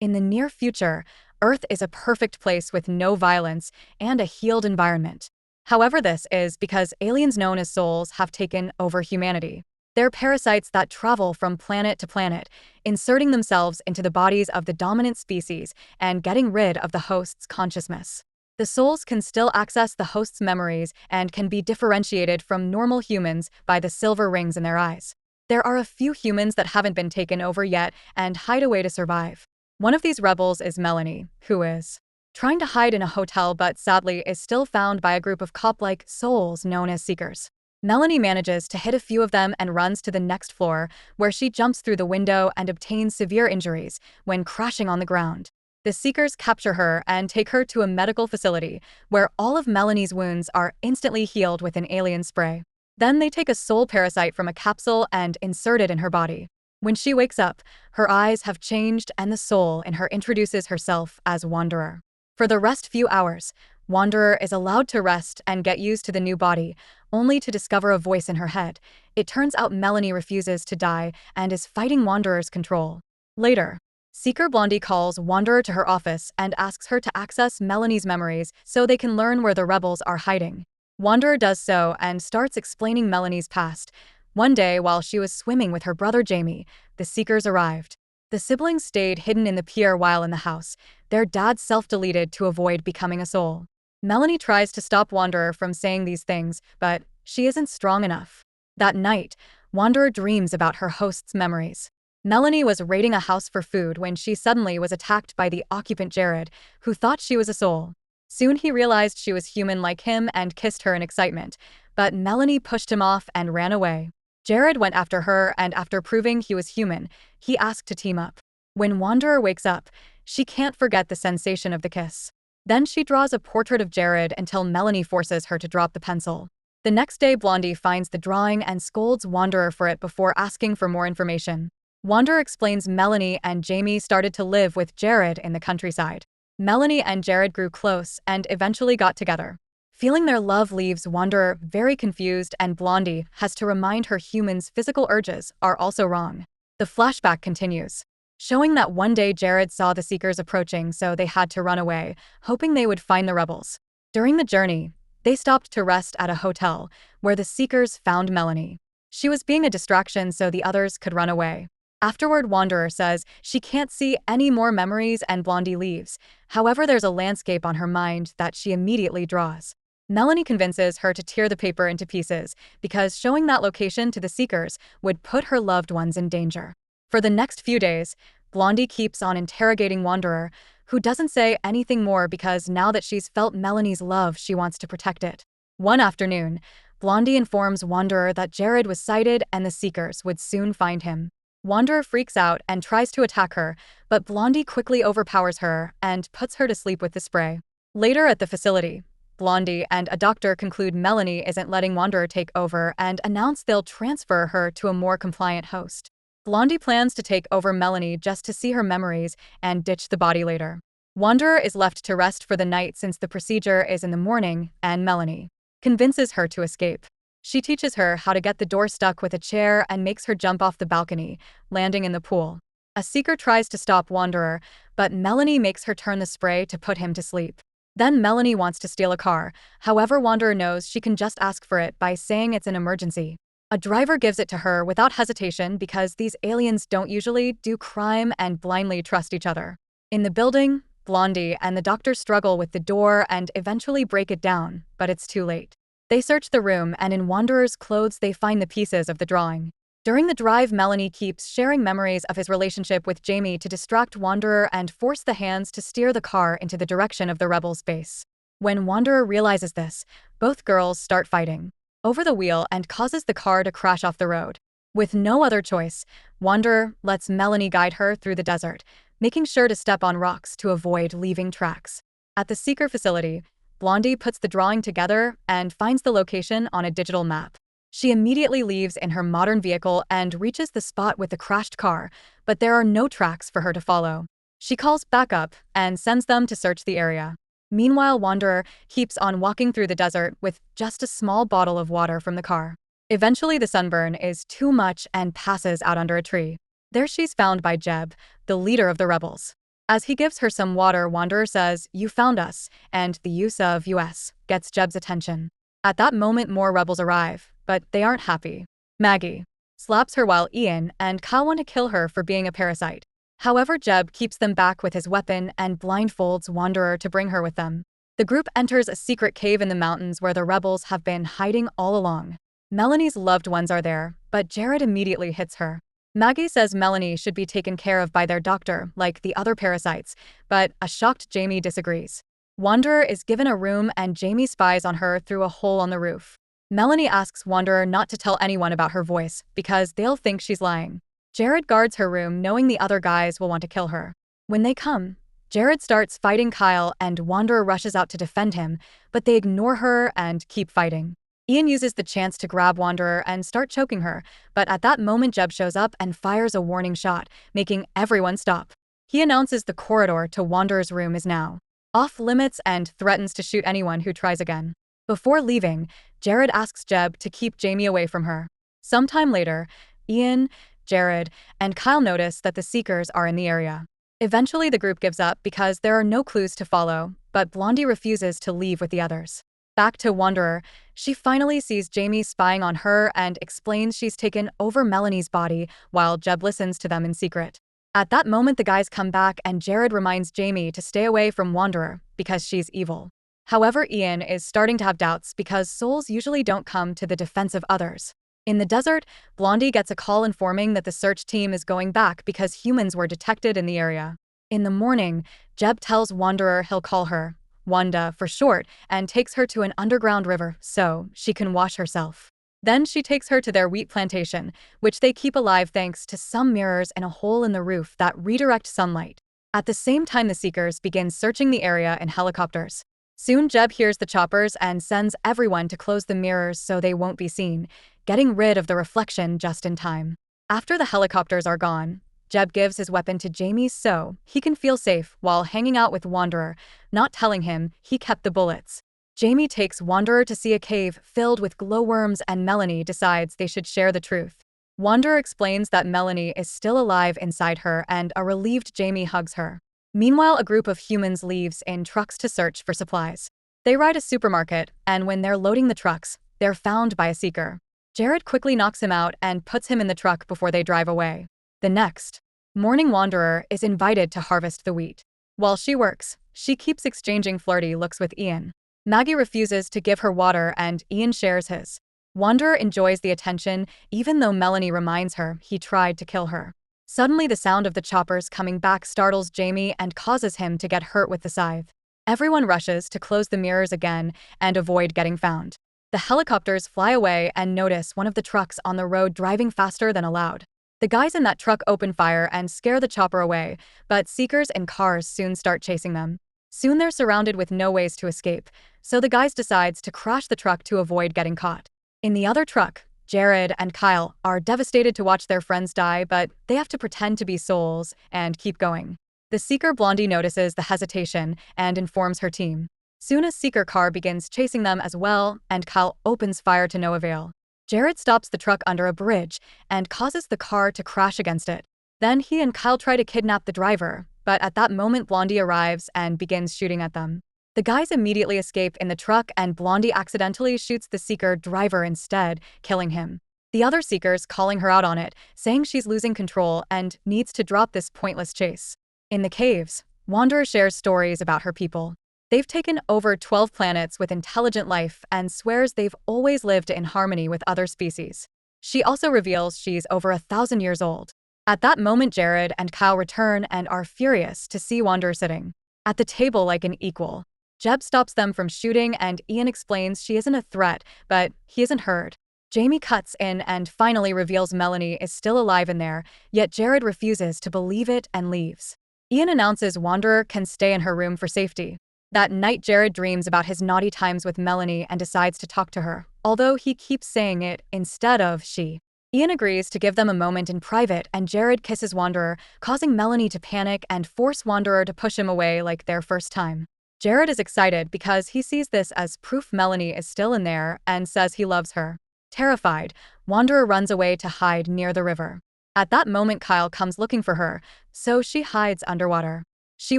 In the near future, Earth is a perfect place with no violence and a healed environment. However, this is because aliens known as souls have taken over humanity. They're parasites that travel from planet to planet, inserting themselves into the bodies of the dominant species and getting rid of the host's consciousness. The souls can still access the host's memories and can be differentiated from normal humans by the silver rings in their eyes. There are a few humans that haven't been taken over yet and hide away to survive. One of these rebels is Melanie, who is trying to hide in a hotel but sadly is still found by a group of cop-like souls known as Seekers. Melanie manages to hit a few of them and runs to the next floor, where she jumps through the window and obtains severe injuries when crashing on the ground. The Seekers capture her and take her to a medical facility, where all of Melanie's wounds are instantly healed with an alien spray. Then they take a soul parasite from a capsule and insert it in her body. When she wakes up, her eyes have changed and the soul in her introduces herself as Wanderer. For the rest few hours, Wanderer is allowed to rest and get used to the new body, only to discover a voice in her head. It turns out Melanie refuses to die and is fighting Wanderer's control. Later, Seeker Blondie calls Wanderer to her office and asks her to access Melanie's memories so they can learn where the rebels are hiding. Wanderer does so and starts explaining Melanie's past. One day, while she was swimming with her brother Jamie, the Seekers arrived. The siblings stayed hidden in the pier while in the house. Their dad self-deleted to avoid becoming a soul. Melanie tries to stop Wanderer from saying these things, but she isn't strong enough. That night, Wanderer dreams about her host's memories. Melanie was raiding a house for food when she suddenly was attacked by the occupant Jared, who thought she was a soul. Soon he realized she was human like him and kissed her in excitement, but Melanie pushed him off and ran away. Jared went after her, and after proving he was human, he asked to team up. When Wanderer wakes up, she can't forget the sensation of the kiss. Then she draws a portrait of Jared until Melanie forces her to drop the pencil. The next day, Blondie finds the drawing and scolds Wanderer for it before asking for more information. Wanderer explains Melanie and Jamie started to live with Jared in the countryside. Melanie and Jared grew close and eventually got together. Feeling their love leaves Wanderer very confused, and Blondie has to remind her humans' physical urges are also wrong. The flashback continues, showing that one day Jared saw the Seekers approaching, so they had to run away, hoping they would find the rebels. During the journey, they stopped to rest at a hotel, where the Seekers found Melanie. She was being a distraction so the others could run away. Afterward, Wanderer says she can't see any more memories and Blondie leaves. However, there's a landscape on her mind that she immediately draws. Melanie convinces her to tear the paper into pieces because showing that location to the Seekers would put her loved ones in danger. For the next few days, Blondie keeps on interrogating Wanderer, who doesn't say anything more because now that she's felt Melanie's love, she wants to protect it. One afternoon, Blondie informs Wanderer that Jared was sighted and the Seekers would soon find him. Wanderer freaks out and tries to attack her, but Blondie quickly overpowers her and puts her to sleep with the spray. Later at the facility, Blondie and a doctor conclude Melanie isn't letting Wanderer take over and announce they'll transfer her to a more compliant host. Blondie plans to take over Melanie just to see her memories and ditch the body later. Wanderer is left to rest for the night since the procedure is in the morning, and Melanie convinces her to escape. She teaches her how to get the door stuck with a chair and makes her jump off the balcony, landing in the pool. A Seeker tries to stop Wanderer, but Melanie makes her turn the spray to put him to sleep. Then Melanie wants to steal a car. However, Wanderer knows she can just ask for it by saying it's an emergency. A driver gives it to her without hesitation because these aliens don't usually do crime and blindly trust each other. In the building, Blondie and the doctor struggle with the door and eventually break it down, but it's too late. They search the room, and in Wanderer's clothes they find the pieces of the drawing. During the drive, Melanie keeps sharing memories of his relationship with Jamie to distract Wanderer and force the hands to steer the car into the direction of the rebels' base. When Wanderer realizes this, both girls start fighting over the wheel and causes the car to crash off the road. With no other choice, Wanderer lets Melanie guide her through the desert, making sure to step on rocks to avoid leaving tracks. At the Seeker facility, Blondie puts the drawing together and finds the location on a digital map. She immediately leaves in her modern vehicle and reaches the spot with the crashed car, but there are no tracks for her to follow. She calls backup and sends them to search the area. Meanwhile, Wanderer keeps on walking through the desert with just a small bottle of water from the car. Eventually, the sunburn is too much and passes out under a tree. There she's found by Jeb, the leader of the rebels. As he gives her some water, Wanderer says, "You found us," and the use of US gets Jeb's attention. At that moment, more rebels arrive, but they aren't happy. Maggie slaps her while Ian and Kyle want to kill her for being a parasite. However, Jeb keeps them back with his weapon and blindfolds Wanderer to bring her with them. The group enters a secret cave in the mountains where the rebels have been hiding all along. Melanie's loved ones are there, but Jared immediately hits her. Maggie says Melanie should be taken care of by their doctor, like the other parasites, but a shocked Jamie disagrees. Wanderer is given a room and Jamie spies on her through a hole on the roof. Melanie asks Wanderer not to tell anyone about her voice, because they'll think she's lying. Jared guards her room, knowing the other guys will want to kill her. When they come, Jared starts fighting Kyle and Wanderer rushes out to defend him, but they ignore her and keep fighting. Ian uses the chance to grab Wanderer and start choking her, but at that moment Jeb shows up and fires a warning shot, making everyone stop. He announces the corridor to Wanderer's room is now off limits and threatens to shoot anyone who tries again. Before leaving, Jared asks Jeb to keep Jamie away from her. Sometime later, Ian, Jared, and Kyle notice that the Seekers are in the area. Eventually, the group gives up because there are no clues to follow, but Blondie refuses to leave with the others. Back to Wanderer, she finally sees Jamie spying on her and explains she's taken over Melanie's body while Jeb listens to them in secret. At that moment, the guys come back and Jared reminds Jamie to stay away from Wanderer because she's evil. However, Ian is starting to have doubts because souls usually don't come to the defense of others. In the desert, Blondie gets a call informing that the search team is going back because humans were detected in the area. In the morning, Jeb tells Wanderer he'll call her Wanda for short, and takes her to an underground river so she can wash herself. Then she takes her to their wheat plantation, which they keep alive thanks to some mirrors in a hole in the roof that redirect sunlight. At the same time, the Seekers begin searching the area in helicopters. Soon Jeb hears the choppers and sends everyone to close the mirrors so they won't be seen, getting rid of the reflection just in time. After the helicopters are gone, Jeb gives his weapon to Jamie so he can feel safe while hanging out with Wanderer, not telling him he kept the bullets. Jamie takes Wanderer to see a cave filled with glowworms and Melanie decides they should share the truth. Wanderer explains that Melanie is still alive inside her and a relieved Jamie hugs her. Meanwhile, a group of humans leaves in trucks to search for supplies. They ride a supermarket, and when they're loading the trucks, they're found by a Seeker. Jared quickly knocks him out and puts him in the truck before they drive away. The next morning, Wanderer is invited to harvest the wheat. While she works, she keeps exchanging flirty looks with Ian. Maggie refuses to give her water and Ian shares his. Wanderer enjoys the attention, even though Melanie reminds her he tried to kill her. Suddenly, the sound of the choppers coming back startles Jamie and causes him to get hurt with the scythe. Everyone rushes to close the mirrors again and avoid getting found. The helicopters fly away and notice one of the trucks on the road driving faster than allowed. The guys in that truck open fire and scare the chopper away, but Seekers and cars soon start chasing them. Soon they're surrounded with no ways to escape, so the guys decides to crash the truck to avoid getting caught. In the other truck, Jared and Kyle are devastated to watch their friends die, but they have to pretend to be souls and keep going. The Seeker Blondie notices the hesitation and informs her team. Soon a Seeker car begins chasing them as well, and Kyle opens fire to no avail. Jared stops the truck under a bridge and causes the car to crash against it. Then he and Kyle try to kidnap the driver, but at that moment Blondie arrives and begins shooting at them. The guys immediately escape in the truck and Blondie accidentally shoots the Seeker driver instead, killing him. The other Seekers calling her out on it, saying she's losing control and needs to drop this pointless chase. In the caves, Wanderer shares stories about her people. They've taken over 12 planets with intelligent life and swears they've always lived in harmony with other species. She also reveals she's over 1,000 years old. At that moment, Jared and Kyle return and are furious to see Wanderer sitting at the table like an equal. Jeb stops them from shooting and Ian explains she isn't a threat, but he isn't heard. Jamie cuts in and finally reveals Melanie is still alive in there, yet Jared refuses to believe it and leaves. Ian announces Wanderer can stay in her room for safety. That night, Jared dreams about his naughty times with Melanie and decides to talk to her, although he keeps saying it instead of she. Ian agrees to give them a moment in private and Jared kisses Wanderer, causing Melanie to panic and force Wanderer to push him away like their first time. Jared is excited because he sees this as proof Melanie is still in there and says he loves her. Terrified, Wanderer runs away to hide near the river. At that moment, Kyle comes looking for her, so she hides underwater. She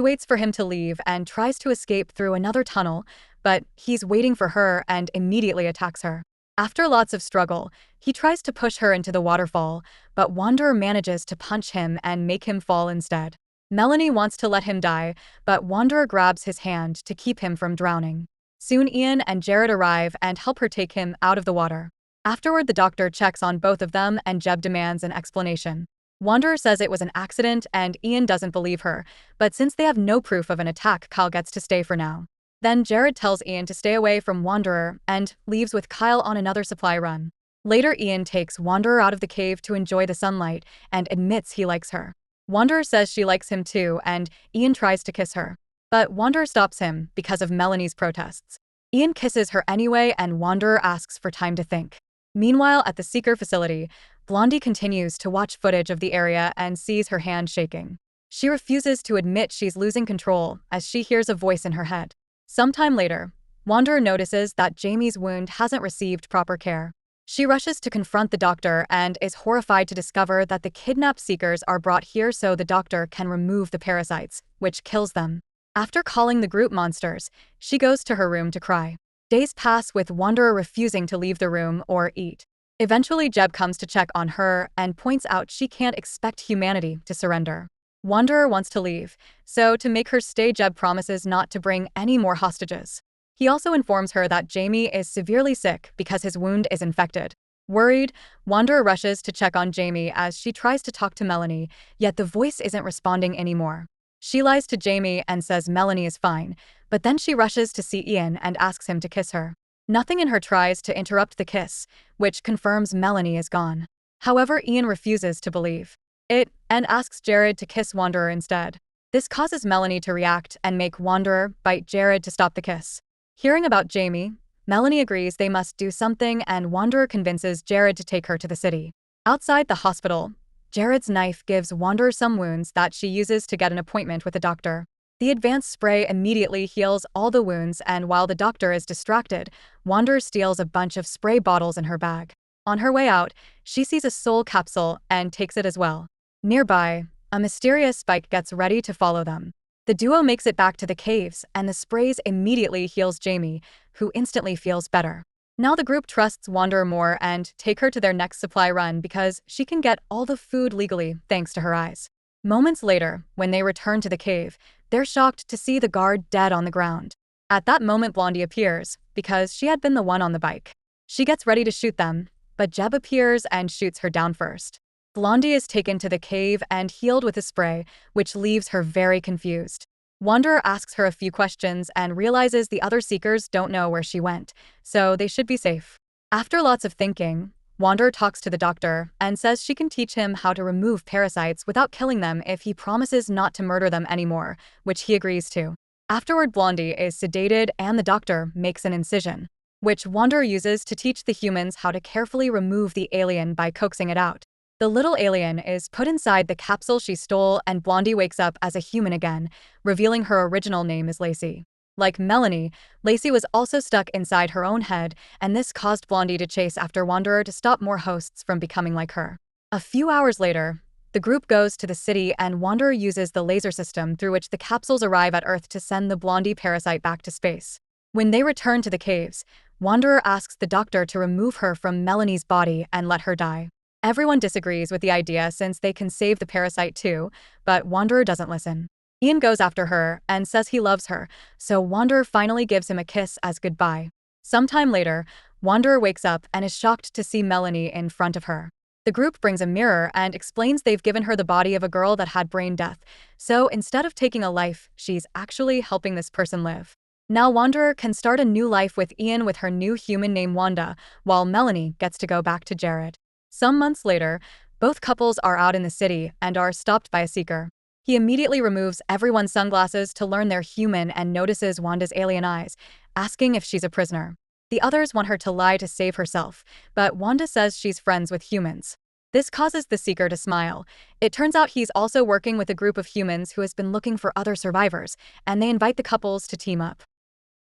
waits for him to leave and tries to escape through another tunnel, but he's waiting for her and immediately attacks her. After lots of struggle, he tries to push her into the waterfall, but Wanderer manages to punch him and make him fall instead. Melanie wants to let him die, but Wanderer grabs his hand to keep him from drowning. Soon Ian and Jared arrive and help her take him out of the water. Afterward, the doctor checks on both of them and Jeb demands an explanation. Wanderer says it was an accident and Ian doesn't believe her, but since they have no proof of an attack, Kyle gets to stay for now. Then Jared tells Ian to stay away from Wanderer and leaves with Kyle on another supply run. Later, Ian takes Wanderer out of the cave to enjoy the sunlight and admits he likes her. Wanderer says she likes him too, and Ian tries to kiss her. But Wanderer stops him because of Melanie's protests. Ian kisses her anyway and Wanderer asks for time to think. Meanwhile, at the Seeker facility, Blondie continues to watch footage of the area and sees her hand shaking. She refuses to admit she's losing control as she hears a voice in her head. Sometime later, Wanderer notices that Jamie's wound hasn't received proper care. She rushes to confront the doctor and is horrified to discover that the kidnapped Seekers are brought here so the doctor can remove the parasites, which kills them. After calling the group monsters, she goes to her room to cry. Days pass with Wanderer refusing to leave the room or eat. Eventually, Jeb comes to check on her and points out she can't expect humanity to surrender. Wanderer wants to leave, so to make her stay, Jeb promises not to bring any more hostages. He also informs her that Jamie is severely sick because his wound is infected. Worried, Wanderer rushes to check on Jamie as she tries to talk to Melanie, yet the voice isn't responding anymore. She lies to Jamie and says Melanie is fine, but then she rushes to see Ian and asks him to kiss her. Nothing in her tries to interrupt the kiss, which confirms Melanie is gone. However, Ian refuses to believe it and asks Jared to kiss Wanderer instead. This causes Melanie to react and make Wanderer bite Jared to stop the kiss. Hearing about Jamie, Melanie agrees they must do something and Wanderer convinces Jared to take her to the city. Outside the hospital, Jared's knife gives Wanderer some wounds that she uses to get an appointment with a doctor. The advanced spray immediately heals all the wounds, and while the doctor is distracted, Wanderer steals a bunch of spray bottles in her bag. On her way out, she sees a soul capsule and takes it as well. Nearby, a mysterious Spike gets ready to follow them. The duo makes it back to the caves, and the sprays immediately heals Jamie, who instantly feels better. Now the group trusts Wanderer more and take her to their next supply run because she can get all the food legally thanks to her eyes. Moments later, when they return to the cave, they're shocked to see the guard dead on the ground. At that moment, Blondie appears because she had been the one on the bike. She gets ready to shoot them, but Jeb appears and shoots her down first. Blondie is taken to the cave and healed with a spray, which leaves her very confused. Wanderer asks her a few questions and realizes the other Seekers don't know where she went, so they should be safe. After lots of thinking, Wanderer talks to the doctor and says she can teach him how to remove parasites without killing them if he promises not to murder them anymore, which he agrees to. Afterward, Blondie is sedated and the doctor makes an incision, which Wanderer uses to teach the humans how to carefully remove the alien by coaxing it out. The little alien is put inside the capsule she stole and Blondie wakes up as a human again, revealing her original name is Lacey. Like Melanie, Lacey was also stuck inside her own head, and this caused Blondie to chase after Wanderer to stop more hosts from becoming like her. A few hours later, the group goes to the city and Wanderer uses the laser system through which the capsules arrive at Earth to send the Blondie parasite back to space. When they return to the caves, Wanderer asks the doctor to remove her from Melanie's body and let her die. Everyone disagrees with the idea since they can save the parasite too, but Wanderer doesn't listen. Ian goes after her and says he loves her, so Wanderer finally gives him a kiss as goodbye. Sometime later, Wanderer wakes up and is shocked to see Melanie in front of her. The group brings a mirror and explains they've given her the body of a girl that had brain death, so instead of taking a life, she's actually helping this person live. Now Wanderer can start a new life with Ian with her new human named Wanda, while Melanie gets to go back to Jared. Some months later, both couples are out in the city and are stopped by a Seeker. He immediately removes everyone's sunglasses to learn they're human and notices Wanda's alien eyes, asking if she's a prisoner. The others want her to lie to save herself, but Wanda says she's friends with humans. This causes the Seeker to smile. It turns out he's also working with a group of humans who has been looking for other survivors, and they invite the couples to team up.